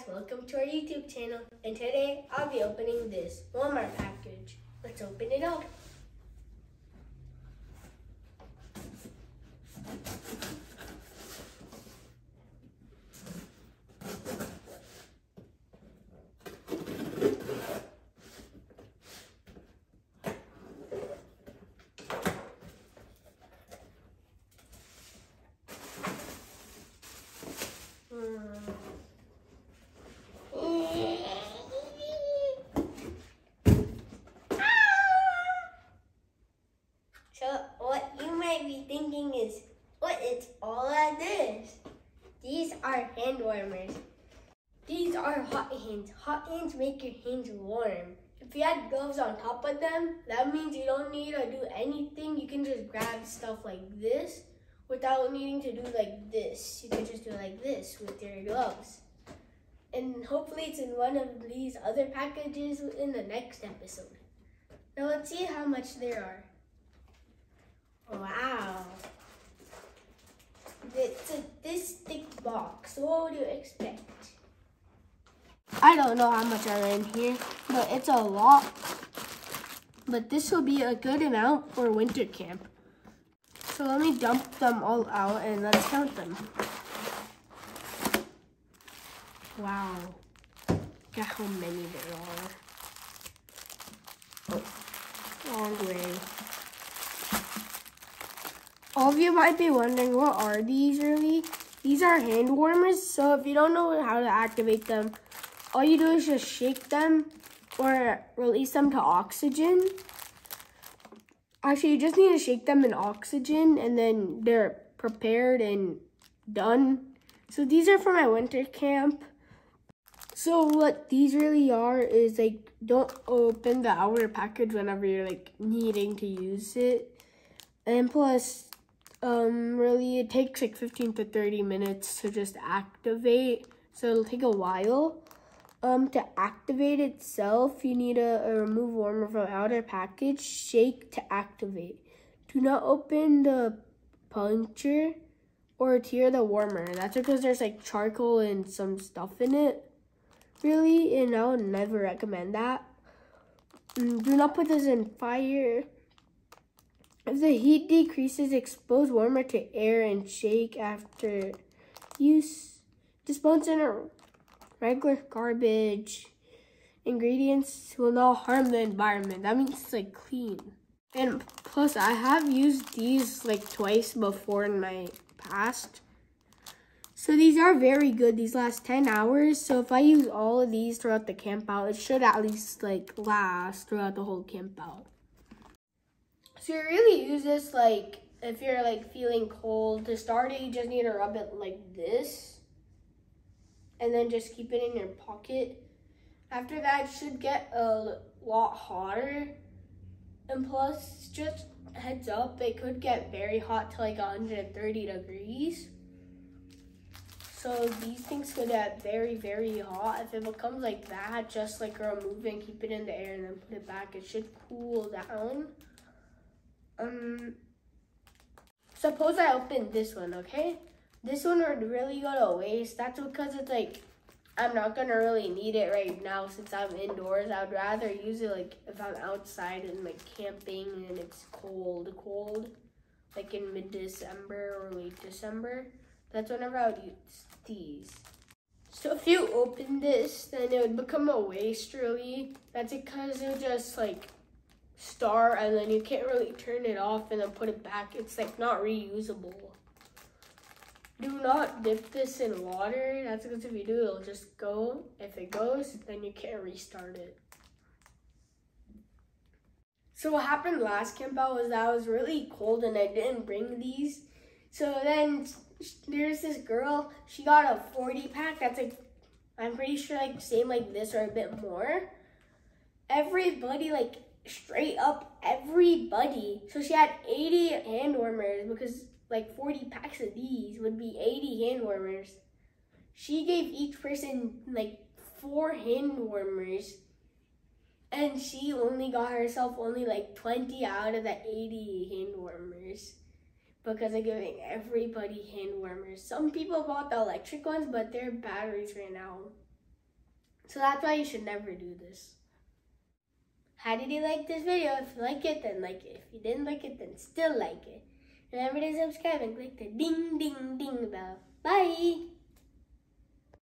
welcome to our YouTube channel, and today I'll be opening this Walmart package. Let's open it up. So what you might be thinking is, what is all of this? These are hand warmers. These are hot hands. Hot hands make your hands warm. If you had gloves on top of them, that means you don't need to do anything. You can just grab stuff like this without needing to do like this. You can just do like this with your gloves. And hopefully it's in one of these other packages in the next episode. Now let's see how much there are. Wow. It's this thick box. So what would you expect? I don't know how much are in here, but it's a lot. But this will be a good amount for winter camp. So let me dump them all out and let's count them. Wow. Look at how many there are. Oh, long way. All of you might be wondering, what are these really? These are hand warmers, so if you don't know how to activate them, all you do is just shake them or release them to oxygen. Actually, you just need to shake them in oxygen and then they're prepared and done. So these are for my winter camp. So what these really are is like, don't open the outer package whenever you're like needing to use it. And plus, really it takes like 15 to 30 minutes to just activate. So it'll take a while. To activate itself, you need a remove warmer from outer package, shake to activate. Do not open the puncture or tear the warmer. That's because there's like charcoal and some stuff in it. Really, and I would never recommend that. Do not put this in fire. If the heat decreases, expose warmer to air and shake after use. Dispose in a regular garbage. Ingredients will not harm the environment. That means it's like clean. And plus, I have used these like twice before in my past. So these are very good. These last 10 hours. So if I use all of these throughout the camp out, it should at least like last throughout the whole camp out. So you really use this like if you're like feeling cold. To start it, you just need to rub it like this. And then just keep it in your pocket. After that, it should get a lot hotter. And plus, just heads up, it could get very hot to like 130 degrees. So these things could get very, very hot. If it becomes like that, just like remove it and keep it in the air and then put it back. It should cool down. Suppose I open this one, okay? This one would really go to waste. That's because it's like, I'm not gonna really need it right now since I'm indoors. I would rather use it like if I'm outside and like camping and it's cold, like in mid-December or late December. That's whenever I would use these. So if you open this, then it would become a waste really. That's because it would just like start and then you can't really turn it off and then put it back. It's like not reusable. Do not dip this in water. That's because if you do, it'll just go. If it goes, then you can't restart it. So what happened last camp out was that I was really cold and I didn't bring these. So then there's this girl, she got a 40 pack. That's like, I'm pretty sure like same like this or a bit more. Everybody, like straight up everybody. So she had 80 hand warmers because like 40 packs of these would be 80 hand warmers. She gave each person like 4 hand warmers. And she only got herself only like 20 out of the 80 hand warmers because of giving everybody hand warmers. Some people bought the electric ones, but they're batteries right now. So that's why you should never do this. How did you like this video? If you like it, then like it. If you didn't like it, then still like it. Remember to subscribe and click the ding ding ding bell. Bye!